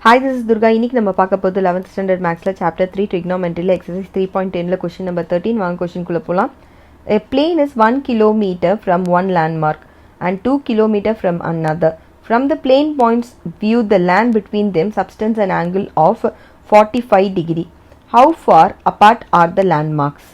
Hi, this is Durga. இன்னைக்கு நம்ம பார்க்க போறது 11th standard mathsல chapter 3 trigonometryல exercise 3.10ல question number 13 வாங்க question குள்ள போலாம். A plane is 1 kilometer from one landmark and 2 kilometer from another. From the plane points view the land between them subtends an angle of 45 degree. How far apart are the landmarks?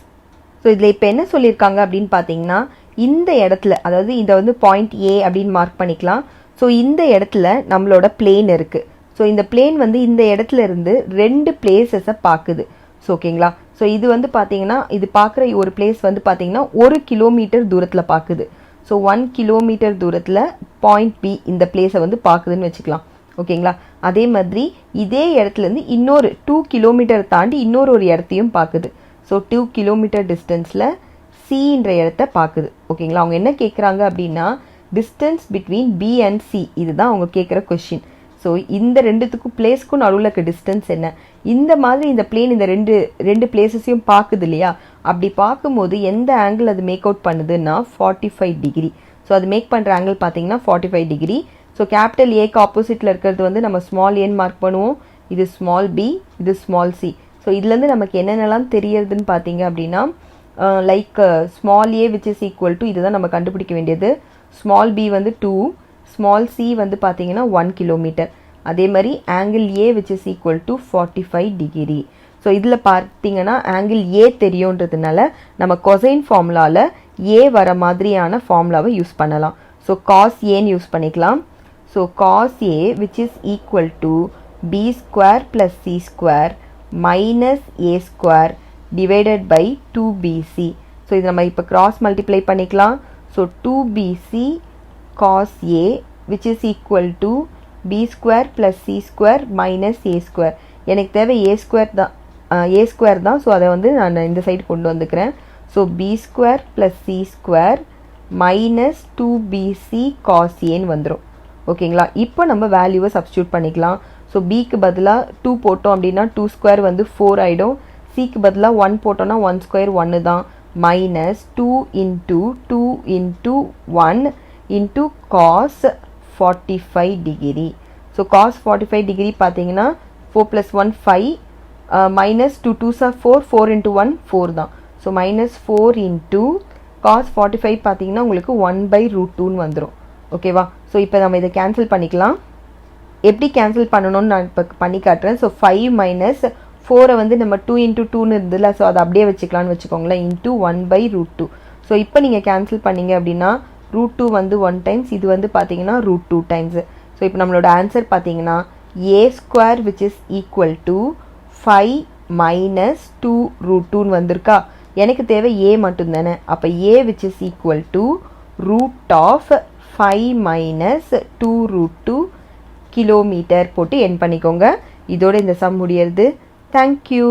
So இதுல இப்ப என்ன சொல்லிருக்காங்க அப்படினு பாத்தீங்கன்னா இந்த இடத்துல அதாவது இத வந்து பாயிண்ட் A அப்படினு மார்க் பண்ணிக்கலாம். So இந்த இடத்துல நம்மளோட plane இருக்கு. ஸோ இந்த பிளேன் வந்து இந்த இடத்துல இருந்து ரெண்டு பிளேசஸை பார்க்குது. ஸோ ஓகேங்களா. ஸோ இது வந்து பார்த்தீங்கன்னா இது பார்க்குற ஒரு பிளேஸ் வந்து பார்த்தீங்கன்னா 1 கிலோமீட்டர் தூரத்தில் பார்க்குது. ஸோ 1 கிலோமீட்டர் தூரத்தில் பாயிண்ட் பி இந்த பிளேஸை வந்து பார்க்குதுன்னு வச்சுக்கலாம். ஓகேங்களா. அதே மாதிரி இதே இடத்துலேருந்து இன்னொரு 2 கிலோமீட்டர் தாண்டி இன்னொரு இடத்தையும் பார்க்குது. ஸோ 2 கிலோமீட்டர் டிஸ்டன்ஸில் சின்ற இடத்த பார்க்குது. ஓகேங்களா. அவங்க என்ன கேட்குறாங்க அப்படின்னா distance between B and C, இதுதான் அவங்க கேட்குற கொஷின். ஸோ இந்த ரெண்டுத்துக்கும் பிளேஸ்க்கும் நடுவில் இருக்க டிஸ்டன்ஸ் என்ன, இந்த மாதிரி இந்த பிளேன் இந்த ரெண்டு பிளேசஸையும் பார்க்குது இல்லையா, அப்படி பார்க்கும்போது எந்த ஆங்கிள் அது மேக் அவுட் பண்ணுதுன்னா 45 டிகிரி. ஸோ அது மேக் பண்ணுற ஆங்கிள் பார்த்தீங்கன்னா 45 டிகிரி. ஸோ கேபிட்டல் ஏக்கு ஆப்போசிட்டில் இருக்கிறது வந்து நம்ம ஸ்மால் ஏன்னு மார்க் பண்ணுவோம். இது ஸ்மால் பி, இது ஸ்மால் சி. ஸோ இதுலேருந்து நமக்கு என்னென்னலாம் தெரியறதுன்னு பார்த்தீங்க அப்படின்னா like small A which is equal to இதுதான் நம்ம கண்டுபிடிக்க வேண்டியது. ஸ்மால் பி வந்து 2, ஸ்மால் சி வந்து பார்த்தீங்கன்னா 1 கிலோமீட்டர். அதே மாதிரி angle A which is equal to 45 degree. So இதில் பார்த்தீங்கன்னா ஆங்கிள் ஏ தெரியுன்றதுனால நம்ம கொசைன் ஃபார்முலாவில் ஏ வர மாதிரியான ஃபார்முலாவை யூஸ் பண்ணலாம். ஸோ காஸ் ஏன்னு யூஸ் பண்ணிக்கலாம். So cos A which is equal to B square plus C square minus A square divided by 2bc. So இது நம்ம இப்போ கிராஸ் மல்டிப்ளை பண்ணிக்கலாம். So 2bc cos A which is equal to b square plus c square minus a square. எனக்கு தேவை a square தான். So அதை வந்து நான் இந்த சைடு கொண்டு வந்துக்கிறேன். So b square plus c square minus 2bc cos Aன்னு வந்துடும். ஓகேங்களா. இப்போ நம்ம வேல்யூவை சப்ஸ்டியூட் பண்ணிக்கலாம். ஸோ பிக்கு பதிலாக 2 போட்டோம் அப்படின்னா 2 ஸ்கொயர் வந்து 4 ஆகிடும். சிக்கு பதிலாக 1 போட்டோம்னா 1 ஸ்கொயர் 1 தான். Minus 2 into 2 into 1 into cos 45 degree. So cos 45 degree பார்த்தீங்கன்னா 4 plus 1 5 minus 2 2s are 4, 4 into 1 4 தான். So minus 4 into cos 45 பார்த்தீங்கன்னா உங்களுக்கு 1/√2 வந்துடும். ஓகேவா. ஸோ இப்போ நம்ம இதை கேன்சல் பண்ணிக்கலாம். எப்படி கேன்சல் பண்ணணும்னு நான் இப்போ பண்ணி காட்டுறேன். ஸோ 5 மைனஸ் 4 வந்து நம்ம 2 into 2ன்னு இருந்ததில்ல, ஸோ அதை அப்படியே வச்சுக்கலான்னு வச்சுக்கோங்களேன். இன்ட்டு 1/√2. ஸோ இப்போ நீங்கள் கேன்சல் பண்ணீங்க அப்படின்னா √2 வந்து 1 டைம்ஸ், இது வந்து பார்த்தீங்கன்னா √2 டைம்ஸ். ஸோ இப்போ நம்மளோட ஆன்சர் பார்த்தீங்கன்னா A square which is equal to 5 minus 2√2ன்னு வந்திருக்கா. எனக்கு தேவை ஏ மட்டும் தானே. அப்போ A which is equal to √5 minus 2√2 kilometre போட்டு என் பண்ணிக்கோங்க. இதோட இந்த சம் முடியறது. தேங்க்யூ.